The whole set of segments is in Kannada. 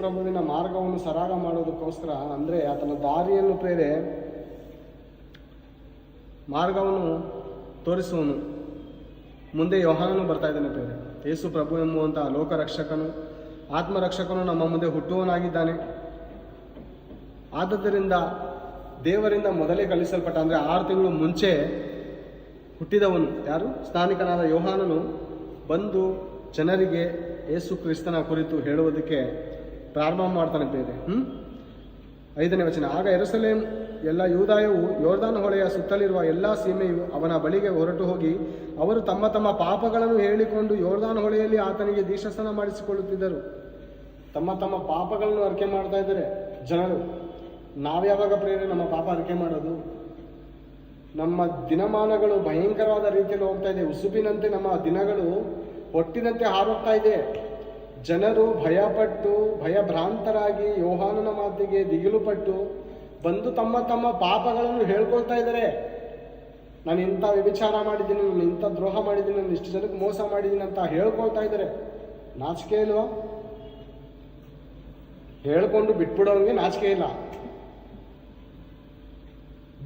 ಪ್ರಭುವಿನ ಮಾರ್ಗವನ್ನು ಸರಾಗ ಮಾಡೋದಕ್ಕೋಸ್ಕರ, ಅಂದರೆ ಆತನ ದಾರಿಯನ್ನು ಮಾರ್ಗವನ್ನು ತೋರಿಸುವನು. ಮುಂದೆ ಯೋಹಾನನು ಬರ್ತಾ ಇದ್ದಾನೆ ಪ್ರೇರೆ. ಯೇಸು ಪ್ರಭು ಎಂಬುವಂಥ ಲೋಕರಕ್ಷಕನು, ಆತ್ಮರಕ್ಷಕನು ನಮ್ಮ ಮುಂದೆ ಹುಟ್ಟುವನಾಗಿದ್ದಾನೆ. ಆದದ್ದರಿಂದ ದೇವರಿಂದ ಮೊದಲೇ ಕಲಿಸಲ್ಪಟ್ಟ, ಅಂದರೆ 6 ತಿಂಗಳು ಮುಂಚೆ ಹುಟ್ಟಿದವನು ಯಾರು? ಸ್ನಾನಿಕನಾದ ಯೋಹಾನನು ಬಂದು ಜನರಿಗೆ ಯೇಸು ಕ್ರಿಸ್ತನ ಕುರಿತು ಹೇಳುವುದಕ್ಕೆ ಪ್ರಾರಂಭ ಮಾಡ್ತಾನೆ ಪ್ರೇರೆ. 5ನೇ ವಚನ. ಆಗ ಯೆರೂಸಲೇಮ್ ಎಲ್ಲ ಯೂದಾಯವು ಯೋರ್ದಾನ್ ಹೊಳೆಯ ಸುತ್ತಲಿರುವ ಎಲ್ಲ ಸೀಮೆಯು ಅವನ ಬಳಿಗೆ ಹೊರಟು ಹೋಗಿ ಅವರು ತಮ್ಮ ತಮ್ಮ ಪಾಪಗಳನ್ನು ಹೇಳಿಕೊಂಡು ಯೋರ್ದಾನ್ ಹೊಳೆಯಲ್ಲಿ ಆತನಿಗೆ ದೀಕ್ಷಾಸ್ನಾನ ಮಾಡಿಸಿಕೊಳ್ಳುತ್ತಿದ್ದರು. ತಮ್ಮ ತಮ್ಮ ಪಾಪಗಳನ್ನು ಅರಿಕೆ ಮಾಡ್ತಾ ಇದ್ದಾರೆ ಜನರು. ನಾವ್ಯಾವಾಗ ಪ್ರೇರೆ ನಮ್ಮ ಪಾಪ ಅರಿಕೆ ಮಾಡೋದು? ನಮ್ಮ ದಿನಮಾನಗಳು ಭಯಂಕರವಾದ ರೀತಿಯಲ್ಲಿ ಹೋಗ್ತಾ ಇದೆ. ಉಸುಬಿನಂತೆ ನಮ್ಮ ದಿನಗಳು ಹೊಟ್ಟಿನಂತೆ ಹಾರೋಗ್ತಾ ಇದೆ. ಜನರು ಭಯಭ್ರಾಂತರಾಗಿ ಯೋಹಾನನ ಮಾತಿಗೆ ದಿಗಿಲುಪಟ್ಟು ಬಂದು ತಮ್ಮ ತಮ್ಮ ಪಾಪಗಳನ್ನು ಹೇಳ್ಕೊಳ್ತಾ ಇದ್ದಾರೆ. ನಾನು ಇಂಥ ವ್ಯಭಿಚಾರ ಮಾಡಿದ್ದೀನಿ, ನಾನು ಇಂಥ ದ್ರೋಹ ಮಾಡಿದ್ದೀನಿ, ನಾನು ಇಷ್ಟು ಜನಕ್ಕೆ ಮೋಸ ಮಾಡಿದ್ದೀನಿ ಅಂತ ಹೇಳ್ಕೊಳ್ತಾ ಇದ್ದಾರೆ. ನಾಚಿಕೆ ಇಲ್ವಾ? ಹೇಳ್ಕೊಂಡು ಬಿಟ್ಬಿಡೋನಿಗೆ ನಾಚಿಕೆ ಇಲ್ಲ,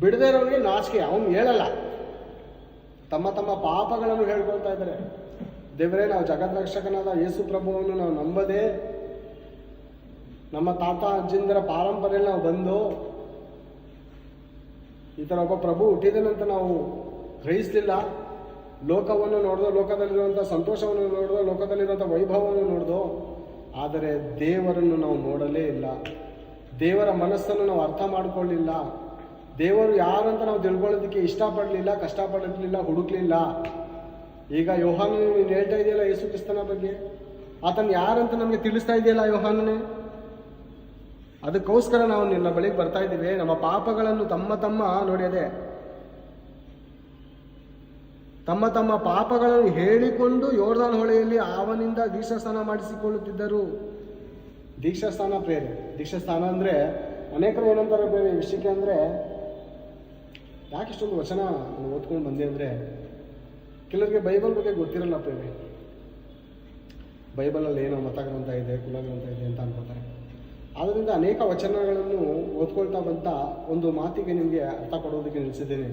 ಬಿಡದೇ ಇರೋನಿಗೆ ನಾಚಿಕೆ. ಅವನು ಹೇಳಲ್ಲ. ತಮ್ಮ ತಮ್ಮ ಪಾಪಗಳನ್ನು ಹೇಳ್ಕೊಳ್ತಾ ಇದ್ದಾರೆ. ದೇವರೇ, ನಾವು ಜಗದ್ರಕ್ಷಕನಾದ ಯೇಸು ಪ್ರಭುವನ್ನು ನಾವು ನಂಬದೆ ನಮ್ಮ ತಾತ ಅಜ್ಜಿಂದರ ಪಾರಂಪರೆಯಲ್ಲಿ ನಾವು ಬಂದು ಈ ಥರ ಒಬ್ಬ ಪ್ರಭು ಹುಟ್ಟಿದನಂತ ನಾವು ಗ್ರಹಿಸಲಿಲ್ಲ. ಲೋಕವನ್ನು ನೋಡ್ದೋ, ಲೋಕದಲ್ಲಿರುವಂಥ ಸಂತೋಷವನ್ನು ನೋಡ್ದೋ, ಲೋಕದಲ್ಲಿರುವಂಥ ವೈಭವವನ್ನು ನೋಡ್ದೋ, ಆದರೆ ದೇವರನ್ನು ನಾವು ನೋಡಲೇ ಇಲ್ಲ. ದೇವರ ಮನಸ್ಸನ್ನು ನಾವು ಅರ್ಥ ಮಾಡಿಕೊಳ್ಳಿಲ್ಲ. ದೇವರು ಯಾರಂತ ನಾವು ತಿಳ್ಕೊಳ್ಳೋದಕ್ಕೆ ಇಷ್ಟಪಡಲಿಲ್ಲ, ಕಷ್ಟಪಡಲಿಲ್ಲ, ಹುಡುಕ್ಲಿಲ್ಲ. ಈಗ ಯೋಹಾನ ನೀನು ಹೇಳ್ತಾ ಇದೆಯಲ್ಲ ಯೇಸು ಕ್ರಿಸ್ತನ ಬಗ್ಗೆ, ಆತನ ಯಾರಂತ ನಮಗೆ ತಿಳಿಸ್ತಾ ಇದೆಯಲ್ಲ ಯೋಹಾನನೇ. ಅದಕ್ಕೋಸ್ಕರ ನಾವು ನಿನ್ನ ಬಳಿಗೆ ಬರ್ತಾ ಇದ್ದೀವಿ. ನಮ್ಮ ಪಾಪಗಳನ್ನು ತಮ್ಮ ತಮ್ಮ ಪಾಪಗಳನ್ನು ಹೇಳಿಕೊಂಡು ಯೋರ್ದಾನ್ ಹೊಳೆಯಲ್ಲಿ ಅವನಿಂದ ದೀಕ್ಷಾಸ್ನಾನ ಮಾಡಿಸಿಕೊಳ್ಳುತ್ತಿದ್ದರು. ದೀಕ್ಷಾಸ್ನಾನ ಪ್ರೇರೆ. ದೀಕ್ಷಾಸ್ನಾನ ಅಂದರೆ ಅನೇಕರು ಏನಂತಾರೆ ಬೇರೆ ವಿಷಯಕ್ಕೆ, ಅಂದರೆ ಯಾಕೆ ಇಷ್ಟೊಂದು ವಚನ ಓದ್ಕೊಂಡು ಬಂದೆ ಅಂದರೆ, ಕೆಲವರಿಗೆ ಬೈಬಲ್ ಬಗ್ಗೆ ಗೊತ್ತಿರಲ್ಲ ಪ್ರೇರೆ. ಬೈಬಲಲ್ಲಿ ಏನೋ ಮತಗ್ರಂಥ ಇದೆ, ಕುಲಗ್ರಂಥ ಇದೆ ಅಂತ ಅನ್ಕೋತಾರೆ. ಆದ್ದರಿಂದ ಅನೇಕ ವಚನಗಳನ್ನು ಓದ್ಕೊಳ್ತಾ ಬಂತ ಒಂದು ಮಾತಿಗೆ ನಿಮಗೆ ಅರ್ಥ ಕೊಡೋದಕ್ಕೆ ನಿಲ್ಲಿಸಿದ್ದೇನೆ.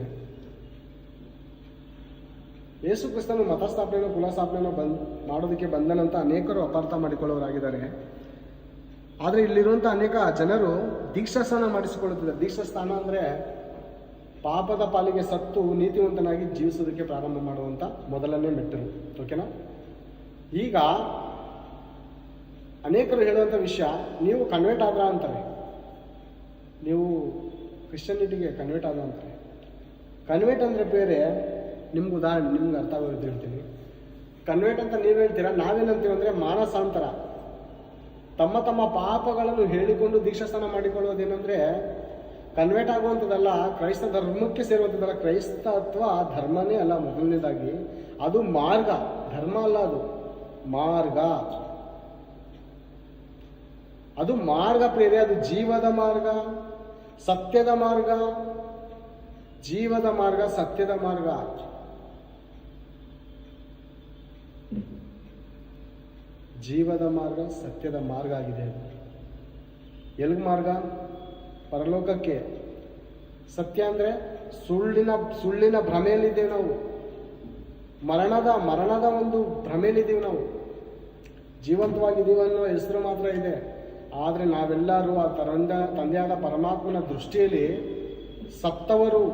ಯೇಸು ಕ್ರಿಸ್ತನು ಮತಸ್ಥಾಪನೆಯನ್ನು ಕುಲಸ್ಥಾಪನೆಯನ್ನು ಮಾಡೋದಕ್ಕೆ ಬಂದನಂತ ಅನೇಕರು ಅಪಾರ್ಥ ಮಾಡಿಕೊಳ್ಳೋರಾಗಿದ್ದಾರೆ. ಆದರೆ ಇಲ್ಲಿರುವಂಥ ಅನೇಕ ಜನರು ದೀಕ್ಷಾಸ್ನಾನ ಮಾಡಿಸಿಕೊಳ್ಳುತ್ತಿದ್ದಾರೆ. ದೀಕ್ಷಾಸ್ನಾನ ಅಂದರೆ ಪಾಪದ ಪಾಲಿಗೆ ಸತ್ತು ನೀತಿವಂತನಾಗಿ ಜೀವಿಸೋದಕ್ಕೆ ಪ್ರಾರಂಭ ಮಾಡುವಂಥ ಮೊದಲನೇ ಮೆಟ್ಟಲು. ಓಕೆನಾ? ಈಗ ಅನೇಕರು ಹೇಳುವಂಥ ವಿಷಯ, ನೀವು ಕನ್ವರ್ಟ್ ಆದ್ರ ಅಂತಾರೆ, ನೀವು ಕ್ರಿಶ್ಚಿಯನಿಟಿಗೆ ಕನ್ವರ್ಟ್ ಆದ ಅಂತಾರೆ. ಕನ್ವರ್ಟ್ ಅಂದರೆ ಬೇರೆ. ನಿಮ್ಗೆ ಅರ್ಥ ಆಗೋದು ಹೇಳ್ತೀನಿ. ಕನ್ವರ್ಟ್ ಅಂತ ನೀವು ಹೇಳ್ತೀರಾ, ನಾವೇನಂತೀವಿ ಅಂದರೆ ಮಾನಸಾಂತರ. ತಮ್ಮ ತಮ್ಮ ಪಾಪಗಳನ್ನು ಹೇಳಿಕೊಂಡು ದೀಕ್ಷಾಸ್ನಾನ ಮಾಡಿಕೊಳ್ಳೋದೇನೆಂದರೆ ಕನ್ವರ್ಟ್ ಆಗುವಂಥದ್ದಲ್ಲ, ಕ್ರೈಸ್ತ ಧರ್ಮಕ್ಕೆ ಸೇರುವಂಥದ್ದಲ್ಲ. ಕ್ರೈಸ್ತತ್ವ ಧರ್ಮನೇ ಅಲ್ಲ. ಮೊದಲನೇದಾಗಿ ಅದು ಮಾರ್ಗ, ಧರ್ಮ ಅಲ್ಲ, ಅದು ಮಾರ್ಗ. ಅದು ಮಾರ್ಗ ಪ್ರೇರೆ. ಅದು ಜೀವದ ಮಾರ್ಗ, ಸತ್ಯದ ಮಾರ್ಗ. ಜೀವದ ಮಾರ್ಗ, ಸತ್ಯದ ಮಾರ್ಗ. ಜೀವದ ಮಾರ್ಗ, ಸತ್ಯದ ಮಾರ್ಗ ಆಗಿದೆ. ಎಲ್ಗ ಮಾರ್ಗ? ಪರಲೋಕಕ್ಕೆ. ಸತ್ಯ ಅಂದರೆ ಸುಳ್ಳಿನ ಭ್ರಮೆಯಲ್ಲಿದ್ದೇವೆ ನಾವು. ಮರಣದ ಒಂದು ಭ್ರಮೆಯಲ್ಲಿದ್ದೀವಿ ನಾವು. ಜೀವಂತವಾಗಿದ್ದೀವಿ ಅನ್ನೋ ಹೆಸರು ಮಾತ್ರ ಇದೆ. ಆದರೆ ನಾವೆಲ್ಲರೂ ಆ ತಂದೆಯಾದ ಪರಮಾತ್ಮನ ದೃಷ್ಟಿಯಲ್ಲಿ ಸತ್ತವರು.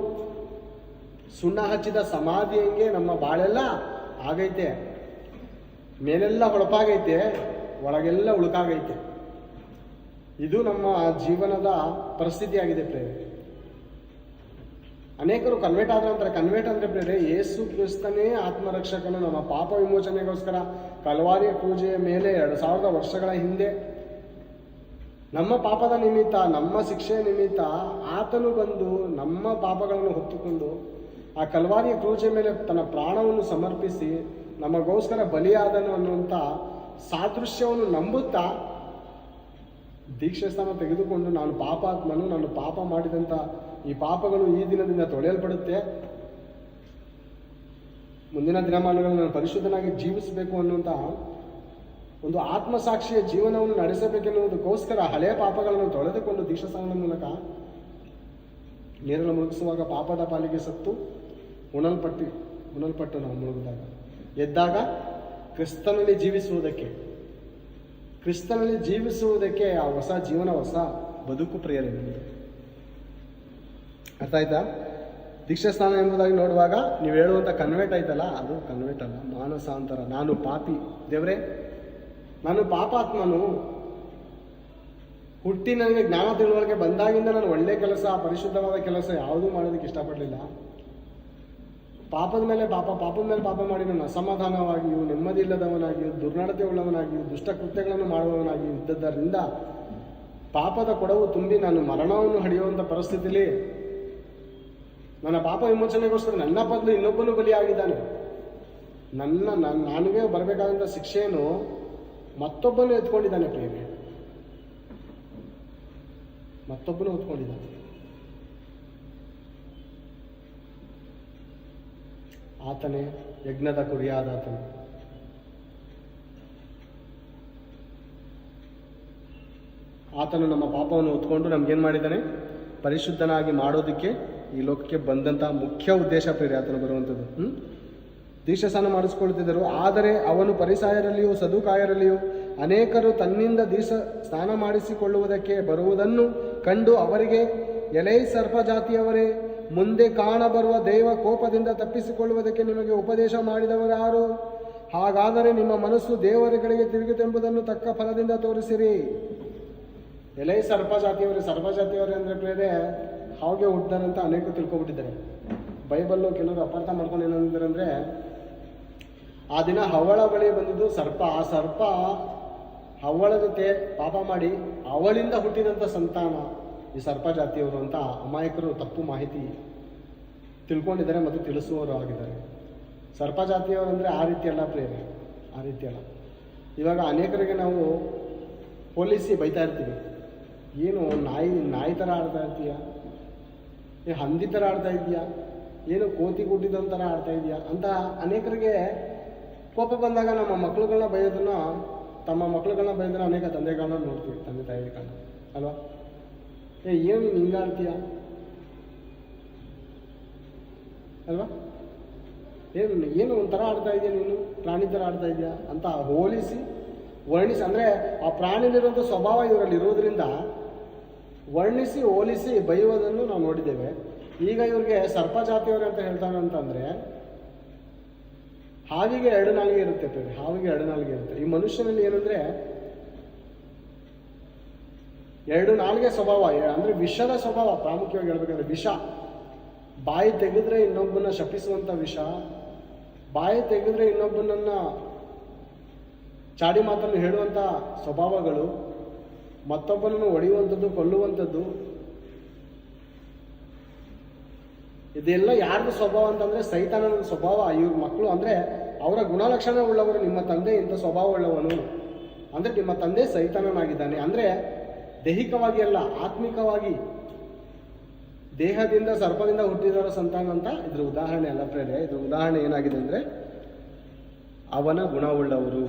ಸುಣ್ಣ ಹಚ್ಚಿದ ಸಮಾಧಿ ಹೆಂಗೆ ನಮ್ಮ ಬಾಳೆಲ್ಲ ಆಗೈತೆ. ಮೇಲೆಲ್ಲ ಹೊಳಪಾಗೈತೆ, ಒಳಗೆಲ್ಲ ಉಳುಕಾಗೈತೆ. ಇದು ನಮ್ಮ ಜೀವನದ ಪರಿಸ್ಥಿತಿ ಆಗಿದೆ ಪ್ರೇರೆ. ಅನೇಕರು ಕನ್ವರ್ಟ್ ಆದ ನಂತರ, ಕನ್ವರ್ಟ್ ಅಂದರೆ ಪ್ರೇರೆ ಯೇಸು ಕ್ರಿಸ್ತನೇ ಆತ್ಮರಕ್ಷಕನು. ನಮ್ಮ ಪಾಪ ವಿಮೋಚನೆಗೋಸ್ಕರ ಕಲ್ವಾರಿಯ ಪೂಜೆಯ ಮೇಲೆ 2000 ವರ್ಷಗಳ ಹಿಂದೆ ನಮ್ಮ ಪಾಪದ ನಿಮಿತ್ತ, ನಮ್ಮ ಶಿಕ್ಷೆಯ ನಿಮಿತ್ತ ಆತನು ಬಂದು ನಮ್ಮ ಪಾಪಗಳನ್ನು ಹೊತ್ತುಕೊಂಡು ಆ ಕಲ್ವಾರಿಯ ಪೂಜೆ ಮೇಲೆ ತನ್ನ ಪ್ರಾಣವನ್ನು ಸಮರ್ಪಿಸಿ ನಮಗೋಸ್ಕರ ಬಲಿಯಾದನು ಅನ್ನುವಂಥ ಸಾದೃಶ್ಯವನ್ನು ನಂಬುತ್ತಾ ದೀಕ್ಷಾಸ್ನಾನ ತೆಗೆದುಕೊಂಡು, ನಾನು ಪಾಪಾತ್ಮನು, ನಾನು ಪಾಪ ಮಾಡಿದಂಥ ಈ ಪಾಪಗಳು ಈ ದಿನದಿಂದ ತೊಳೆಯಲ್ಪಡುತ್ತೆ, ಮುಂದಿನ ದಿನಮಾನಗಳನ್ನು ನಾನು ಪರಿಶುದ್ಧನಾಗಿ ಜೀವಿಸಬೇಕು ಅನ್ನುವಂಥ ಒಂದು ಆತ್ಮಸಾಕ್ಷಿಯ ಜೀವನವನ್ನು ನಡೆಸಬೇಕೆನ್ನುವುದಕ್ಕೋಸ್ಕರ ಹಳೆಯ ಪಾಪಗಳನ್ನು ತೊಳೆದುಕೊಂಡು ದೀಕ್ಷಾಸ್ನಾನದ ಮೂಲಕ ನೀರನ್ನು ಮುಳುಗಿಸುವಾಗ ಪಾಪದ ಪಾಲಿಗೆ ಸತ್ತು ಉಣಲ್ಪಟ್ಟು ನಾವು ಮುಳುಗಿದಾಗ ಎದ್ದಾಗ ಕ್ರಿಸ್ತನಲ್ಲಿ ಜೀವಿಸುವುದಕ್ಕೆ ಆ ಹೊಸ ಜೀವನ, ಹೊಸ ಬದುಕು ಪ್ರೇರಣೆ ನಮಗೆ. ಅರ್ಥ ಆಯ್ತಾ? ದೀಕ್ಷಾಸ್ನಾನ ಎಂಬುದಾಗಿ ನೋಡುವಾಗ ನೀವು ಹೇಳುವಂಥ ಕನ್ವರ್ಟ್ ಆಯ್ತಲ್ಲ, ಅದು ಕನ್ವರ್ಟ್ ಅಲ್ಲ, ಮಾನಸಾಂತರ. ನಾನು ಪಾಪಿ ದೇವರೇ, ನಾನು ಪಾಪಾತ್ಮನು, ಹುಟ್ಟಿ ನನಗೆ ಜ್ಞಾನ ತಿಳುವಳಿಕೆ ಬಂದಾಗಿಂದ ನಾನು ಒಳ್ಳೆ ಕೆಲಸ, ಪರಿಶುದ್ಧವಾದ ಕೆಲಸ ಯಾವುದೂ ಮಾಡೋದಕ್ಕೆ ಇಷ್ಟಪಡಲಿಲ್ಲ. ಪಾಪದ ಮೇಲೆ ಪಾಪ ಮಾಡಿ ನಾನು ಅಸಮಾಧಾನವಾಗಿಯೂ, ನೆಮ್ಮದಿ ಇಲ್ಲದವನಾಗಿಯೂ, ದುರ್ನಡತೆ ಉಳ್ಳವನಾಗಿಯೂ, ದುಷ್ಟಕೃತ್ಯಗಳನ್ನು ಮಾಡುವವನಾಗಿಯೂ ಇದ್ದದ್ದರಿಂದ ಪಾಪದ ಕೊಡವು ತುಂಬಿ ನಾನು ಮರಣವನ್ನು ಹಡಿಯುವಂಥ ಪರಿಸ್ಥಿತಿಯಲ್ಲಿ ನನ್ನ ಪಾಪ ವಿಮೋಚನೆಗೋಸ್ಕರ ನನ್ನ ಬದಲು ಇನ್ನೊಬ್ಬನು ಬಲಿಯಾಗಿದ್ದಾನೆ. ನನಗೆ ಬರಬೇಕಾದಂಥ ಶಿಕ್ಷೆಯನ್ನು ಮತ್ತೊಬ್ಬನು ಎತ್ಕೊಂಡಿದ್ದಾನೆ. ಪ್ರೇಮೆ ಮತ್ತೊಬ್ಬನು ಎತ್ಕೊಂಡಿದ್ದಾನೆ. ಆತನೇ ಯಜ್ಞದ ಕುರಿಯಾದಾತನು. ಆತನು ನಮ್ಮ ಪಾಪವನ್ನು ಹೊತ್ಕೊಂಡು ನಮ್ಗೇನು ಮಾಡಿದ್ದಾನೆ? ಪರಿಶುದ್ಧನಾಗಿ ಮಾಡೋದಕ್ಕೆ ಈ ಲೋಕಕ್ಕೆ ಬಂದಂತಹ ಮುಖ್ಯ ಉದ್ದೇಶ ಪ್ರೇರೆ ಆತನು ಬರುವಂಥದ್ದು. ದೀಕ್ಷಾಸ್ನಾನ ಮಾಡಿಸ್ಕೊಳ್ತಿದ್ದರು. ಆದರೆ ಅವನು ಫರಿಸಾಯರಲ್ಲಿಯೂ ಸದುಕಾಯರಲ್ಲಿಯೂ ಅನೇಕರು ತನ್ನಿಂದ ಸ್ನಾನ ಮಾಡಿಸಿಕೊಳ್ಳುವುದಕ್ಕೆ ಬರುವುದನ್ನು ಕಂಡು ಅವರಿಗೆ, ಎಲೈ ಸರ್ಪ ಜಾತಿಯವರೇ, ಮುಂದೆ ಕಾಣಬರುವ ದೈವ ಕೋಪದಿಂದ ತಪ್ಪಿಸಿಕೊಳ್ಳುವುದಕ್ಕೆ ನಿಮಗೆ ಉಪದೇಶ ಮಾಡಿದವರಾರು? ಹಾಗಾದರೆ ನಿಮ್ಮ ಮನಸ್ಸು ದೇವರ ಕಡೆಗೆ ತಿರುಗಿತೆಂಬುದನ್ನು ತಕ್ಕ ಫಲದಿಂದ ತೋರಿಸಿರಿ. ಎಲೈ ಸರ್ಪ ಜಾತಿಯವರೇ ಅಂದರೆ ಪ್ರೇರೆ ಹಾಗೆ ಹುಟ್ಟಿದಾರಂತ ಅನೇಕರು ತಿಳ್ಕೊಬಿಟ್ಟಿದ್ದಾರೆ. ಬೈಬಲ್ಲು ಕೆಲವರು ಅಪಾರ್ಥ ಮಾಡ್ಕೊಂಡು ಏನಂದ್ರೆ ಅಂದರೆ, ಆ ದಿನ ಹವ್ವಳ ಬಳಿ ಬಂದಿದ್ದು ಸರ್ಪ. ಆ ಸರ್ಪ ಹವ್ವಳ ಜೊತೆ ಪಾಪ ಮಾಡಿ ಅವಳಿಂದ ಹುಟ್ಟಿದಂಥ ಸಂತಾನ ಈ ಸರ್ಪ ಜಾತಿಯವರು ಅಂತ ಅಮಾಯಕರು ತಪ್ಪು ಮಾಹಿತಿ ತಿಳ್ಕೊಂಡಿದ್ದಾರೆ ಮತ್ತು ತಿಳಿಸುವವರು ಆಗಿದ್ದಾರೆ. ಸರ್ಪ ಜಾತಿಯವರು ಅಂದರೆ ಆ ರೀತಿ ಅಲ್ಲ ಪ್ರೇರೆ, ಆ ರೀತಿ ಅಲ್ಲ. ಇವಾಗ ಅನೇಕರಿಗೆ ನಾವು ಹೋಲಿಸಿ ಬೈತಾ ಇರ್ತೀವಿ. ಏನು ನಾಯಿ ಥರ ಆಡ್ತಾ ಇರ್ತೀಯ, ಹಂದಿ ಥರ ಆಡ್ತಾ ಇದೆಯಾ, ಏನು ಕೋತಿ ಗುಡ್ಡಿದೊಂದು ಥರ ಆಡ್ತಾ ಇದೆಯಾ ಅಂತ ಅನೇಕರಿಗೆ ಕೋಪ ಬಂದಾಗ ನಮ್ಮ ಮಕ್ಕಳುಗಳನ್ನ ತಮ್ಮ ಮಕ್ಕಳುಗಳನ್ನ ಬೈಯೋದನ್ನ ಅನೇಕ ತಂದೆಗಳನ್ನ ನೋಡ್ತೀವಿ, ತಂದೆ ತಾಯಿಗಳನ್ನ ಅಲ್ವಾ. ಏನು ನೀನು ಹಿಂಗಾಡ್ತೀಯ ಅಲ್ವಾ, ಏನು ಒಂಥರ ಆಡ್ತಾ ಇದೆಯಾ, ನೀನು ಪ್ರಾಣಿ ಥರ ಆಡ್ತಾ ಇದೆಯಾ ಅಂತ ಹೋಲಿಸಿ ವರ್ಣಿಸಿ, ಅಂದರೆ ಆ ಪ್ರಾಣಿಲಿರುವಂಥ ಸ್ವಭಾವ ಇವರಲ್ಲಿ ಇರೋದ್ರಿಂದ ವರ್ಣಿಸಿ ಹೋಲಿಸಿ ಬೈಯೋದನ್ನು ನಾವು ನೋಡಿದ್ದೇವೆ. ಈಗ ಇವ್ರಿಗೆ ಸರ್ಪ ಜಾತಿಯವರು ಅಂತ ಹೇಳ್ತಾರೆ ಅಂತಂದರೆ, ಹಾವಿಗೆ 2 ನಾಲಿಗೆ ಇರುತ್ತೆ ಪ್ರೇರೆ, ಹಾವಿಗೆ 2 ನಾಲಿಗೆ ಇರುತ್ತೆ. ಈ ಮನುಷ್ಯನಲ್ಲಿ ಏನಂದರೆ 2 ನಾಲಿಗೆ ಸ್ವಭಾವ, ಅಂದರೆ ವಿಷದ ಸ್ವಭಾವ. ಪ್ರಾಮುಖ್ಯವಾಗಿ ಹೇಳ್ಬೇಕಂದ್ರೆ ವಿಷ. ಬಾಯಿ ತೆಗೆದ್ರೆ ಇನ್ನೊಬ್ಬನ ಶಪಿಸುವಂಥ ವಿಷ, ಬಾಯಿ ತೆಗೆದ್ರೆ ಇನ್ನೊಬ್ಬನನ್ನ ಚಾಡಿ ಮಾತನ್ನು ಹೇಳುವಂಥ ಸ್ವಭಾವಗಳು, ಮತ್ತೊಬ್ಬನನ್ನು ಹೊಡೆಯುವಂಥದ್ದು, ಕೊಲ್ಲುವಂಥದ್ದು. ಇದೆಲ್ಲ ಯಾರ್ದು ಸ್ವಭಾವ ಅಂತಂದರೆ ಸೈತಾನನ ಸ್ವಭಾವ. ಇವ್ರ ಮಕ್ಕಳು ಅಂದರೆ ಅವರ ಗುಣಲಕ್ಷಣ ಉಳ್ಳವರು. ನಿಮ್ಮ ತಂದೆ ಇಂಥ ಸ್ವಭಾವ ಉಳ್ಳವನು ಅಂದರೆ ನಿಮ್ಮ ತಂದೆ ಸೈತಾನನಾಗಿದ್ದಾನೆ. ಅಂದರೆ ದೈಹಿಕವಾಗಿ ಅಲ್ಲ, ಆತ್ಮಿಕವಾಗಿ ದೇಹದಿಂದ ಸರ್ಪದಿಂದ ಹುಟ್ಟಿದವರ ಸಂತಾನ ಅಂತ ಇದ್ರ ಉದಾಹರಣೆ ಅಲ್ಲ ಪ್ರೇರೆ. ಇದ್ರ ಉದಾಹರಣೆ ಏನಾಗಿದೆ ಅಂದರೆ, ಅವನ ಗುಣವುಳ್ಳವರು,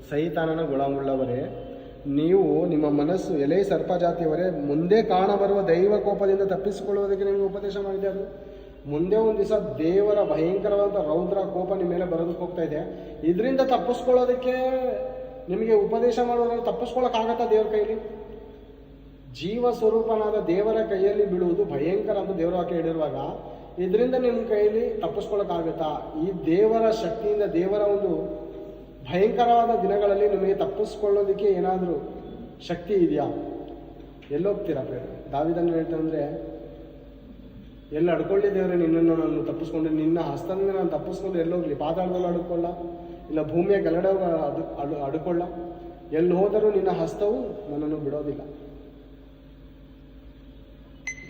ಸೈತಾನನ ಗುಣವುಳ್ಳವರೇ ನೀವು. ನಿಮ್ಮ ಮನಸ್ಸು ಎಲೆ ಸರ್ಪ ಜಾತಿಯವರೇ, ಮುಂದೆ ಕಾಣಬರುವ ದೈವ ಕೋಪದಿಂದ ತಪ್ಪಿಸಿಕೊಳ್ಳುವುದಕ್ಕೆ ನಿಮಗೆ ಉಪದೇಶ ಮಾಡಿದೆ. ಅದು ಮುಂದೆ ಒಂದು ದಿವಸ ದೇವರ ಭಯಂಕರವಾದ ರೌದ್ರ ಕೋಪ ನಿಮ್ಮ ಮೇಲೆ ಬರೋದಕ್ಕೆ ಹೋಗ್ತಾ ಇದೆ. ಇದರಿಂದ ತಪ್ಪಿಸ್ಕೊಳ್ಳೋದಕ್ಕೆ ನಿಮಗೆ ಉಪದೇಶ ಮಾಡೋದ್ರಲ್ಲಿ ತಪ್ಪಿಸ್ಕೊಳ್ಳೋಕ್ಕಾಗತ್ತಾ ದೇವರ ಕೈಯಲ್ಲಿ? ಜೀವ ಸ್ವರೂಪನಾದ ದೇವರ ಕೈಯಲ್ಲಿ ಬೀಳುವುದು ಭಯಂಕರ ಅಂತ ದೇವರ ವಾಕ್ಯ ಹೇಳಿರುವಾಗ ಇದರಿಂದ ನಿಮ್ಮ ಕೈಯಲ್ಲಿ ತಪ್ಪಿಸ್ಕೊಳ್ಳೋಕ್ಕಾಗತ್ತಾ? ಈ ದೇವರ ಶಕ್ತಿಯಿಂದ, ದೇವರ ಒಂದು ಭಯಂಕರವಾದ ದಿನಗಳಲ್ಲಿ ನಿಮಗೆ ತಪ್ಪಿಸ್ಕೊಳ್ಳೋದಕ್ಕೆ ಏನಾದರೂ ಶಕ್ತಿ ಇದೆಯಾ? ಎಲ್ಲೋಗ್ತೀರಾ ಪ್ರೇಮ? ದಾವಿದನ್ನು ಹೇಳ್ತಾನಂದರೆ, ಎಲ್ಲಿ ಅಡ್ಕೊಳ್ಳಿ ದೇವರೇ ನಿನ್ನನ್ನು ನಾನು ತಪ್ಪಿಸ್ಕೊಂಡು, ನಿನ್ನ ಹಸ್ತದಿಂದ ನಾನು ತಪ್ಪಿಸ್ಕೊಂಡು ಎಲ್ಲೋಗ್ಲಿ? ಪಾತಾಳದಲ್ಲಿ ಅಡ್ಕೊಳ್ಳ, ಇಲ್ಲ ಭೂಮಿಯ ಕೆಳಗಡೆ ಅಡ್ಕೊಳ್ಳ? ಎಲ್ಲಿ ಹೋದರೂ ನಿನ್ನ ಹಸ್ತವು ನನ್ನನ್ನು ಬಿಡೋದಿಲ್ಲ.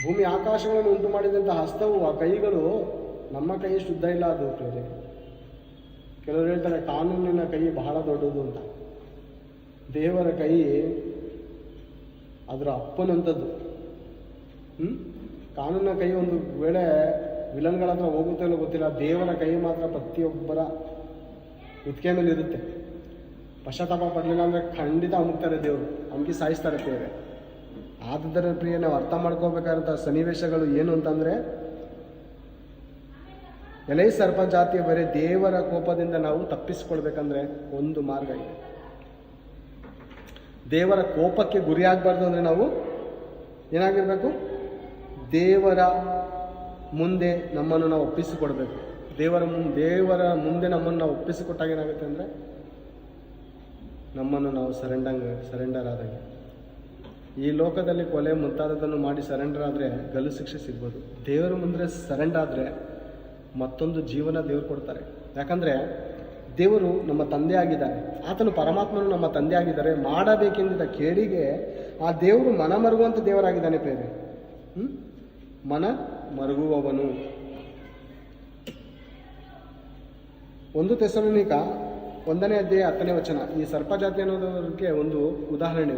ಭೂಮಿ ಆಕಾಶಗಳನ್ನು ಉಂಟು ಮಾಡಿದಂಥ ಹಸ್ತವು, ಆ ಕೈಗಳು ನಮ್ಮ ಕೈ ಶುದ್ಧ ಇಲ್ಲ. ಅದು ಪ್ರೇರೆ ಕೆಲವರು ಹೇಳ್ತಾರೆ ಕಾನೂನಿನ ಕೈ ಬಹಳ ದೊಡ್ಡದು ಅಂತ. ದೇವರ ಕೈ ಅದರ ಅಪ್ಪನಂಥದ್ದು. ಕಾನೂನಿನ ಕೈ ಒಂದು ವೇಳೆ ವಿಲನ್ಗಳ ಹತ್ರ ಹೋಗುತ್ತೋ ಗೊತ್ತಿಲ್ಲ, ದೇವರ ಕೈ ಮಾತ್ರ ಪ್ರತಿಯೊಬ್ಬರ ಕುತ್ತಿಗೆ ಮೇಲೆ ಇರುತ್ತೆ. ಪಶ್ಚಾತ್ತಾಪ ಪಡಲಿಲ್ಲ ಅಂದರೆ ಖಂಡಿತ ಅಮುಕ್ತಾರೆ ದೇವರು, ಅಮುಕಿ ಸಾಯಿಸ್ತಾರೆ ಪ್ರಿಯರೇ. ಆದುದರ ಪ್ರಿಯ ನಾವು ಅರ್ಥ ಮಾಡ್ಕೋಬೇಕಾದಂಥ ಸನ್ನಿವೇಶಗಳು ಏನು ಅಂತಂದರೆ, ಎಲೆ ಸರ್ಪ ಜಾತಿಯ ಬರೀ ದೇವರ ಕೋಪದಿಂದ ನಾವು ತಪ್ಪಿಸ್ಕೊಳ್ಬೇಕಂದ್ರೆ ಒಂದು ಮಾರ್ಗ ಇದೆ. ದೇವರ ಕೋಪಕ್ಕೆ ಗುರಿಯಾಗಬಾರ್ದು ಅಂದರೆ ನಾವು ಏನಾಗಿರ್ಬೇಕು? ದೇವರ ಮುಂದೆ ನಮ್ಮನ್ನು ನಾವು ಒಪ್ಪಿಸಿಕೊಡ್ಬೇಕು. ದೇವರ ಮುಂದೆ ನಮ್ಮನ್ನು ನಾವು ಒಪ್ಪಿಸಿಕೊಟ್ಟಾಗ ಏನಾಗುತ್ತೆ ಅಂದರೆ, ನಮ್ಮನ್ನು ನಾವು ಸರೆಂಡರ್ ಆದಾಗ, ಈ ಲೋಕದಲ್ಲಿ ಕೊಲೆ ಮುಂತಾದದನ್ನು ಮಾಡಿ ಸರೆಂಡರ್ ಆದರೆ ಗಲ್ಲು ಶಿಕ್ಷೆ ಸಿಗ್ಬೋದು. ದೇವರ ಮುಂದೆ ಸರೆಂಡರ್ ಆದರೆ ಮತ್ತೊಂದು ಜೀವನ ದೇವರು ಕೊಡ್ತಾರೆ. ಯಾಕಂದರೆ ದೇವರು ನಮ್ಮ ತಂದೆ ಆಗಿದ್ದಾರೆ, ಆತನು ಪರಮಾತ್ಮನು ನಮ್ಮ ತಂದೆ ಆಗಿದ್ದಾರೆ. ಮಾಡಬೇಕೆಂದಿದ್ದ ಕೇಡಿಗೆ ಆ ದೇವರು ಮನ ಮರುಗುವಂಥ ದೇವರಾಗಿದ್ದಾನೆ ಪ್ರೇರೆ. ಮನ ಮರುಗುವವನು. 1 ಥೆಸಲೋನಿಕ 1ನೇ ಅಧ್ಯಾಯ 10ನೇ ವಚನ. ಈ ಸರ್ಪ ಜಾತಿ ಅನ್ನೋದಕ್ಕೆ ಒಂದು ಉದಾಹರಣೆ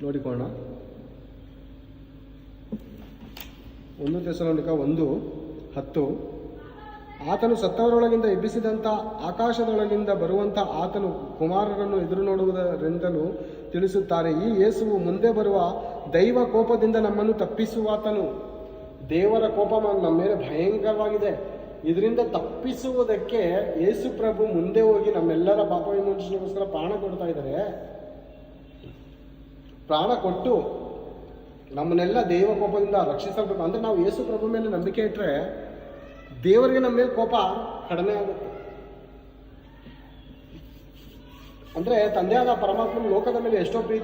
ನೋಡಿಕೊಳ್ಳೋಣ. 1 ಥೆಸಲೋನಿಕ 1:10. ಆತನು ಸತ್ತವರೊಳಗಿಂದ ಎಬ್ಬಿಸಿದಂಥ ಆಕಾಶದೊಳಗಿಂದ ಬರುವಂಥ ಆತನು ಕುಮಾರರನ್ನು ಎದುರು ನೋಡುವುದರಿಂದಲೂ ತಿಳಿಸುತ್ತಾರೆ. ಈ ಯೇಸುವು ಮುಂದೆ ಬರುವ ದೈವ ಕೋಪದಿಂದ ನಮ್ಮನ್ನು ತಪ್ಪಿಸುವಾತನು. ದೇವರ ಕೋಪ ನಮ್ಮ ಮೇಲೆ ಭಯಂಕರವಾಗಿದೆ. ಇದರಿಂದ ತಪ್ಪಿಸುವುದಕ್ಕೆ ಯೇಸು ಪ್ರಭು ಮುಂದೆ ಹೋಗಿ ನಮ್ಮೆಲ್ಲರ ಪಾಪ ವಿಮೋಚನೆಗೋಸ್ಕರ ಪ್ರಾಣ ಕೊಡ್ತಾ ಇದ್ದಾರೆ. ಪ್ರಾಣ ಕೊಟ್ಟು ನಮ್ಮನ್ನೆಲ್ಲ ದೈವ ಕೋಪದಿಂದ ರಕ್ಷಿಸಬೇಕು. ಅಂದರೆ ನಾವು ಯೇಸು ಪ್ರಭು ಮೇಲೆ ನಂಬಿಕೆ ಇಟ್ಟರೆ ದೇವರಿಗೆ ನಮ್ಮ ಮೇಲೆ ಕೋಪ ಕಡಿಮೆ ಆಗುತ್ತೆ. ಅಂದರೆ ತಂದೆಯಾದ ಪರಮಾತ್ಮನ ಲೋಕದ ಮೇಲೆ ಎಷ್ಟೋ ಪ್ರೀತಿ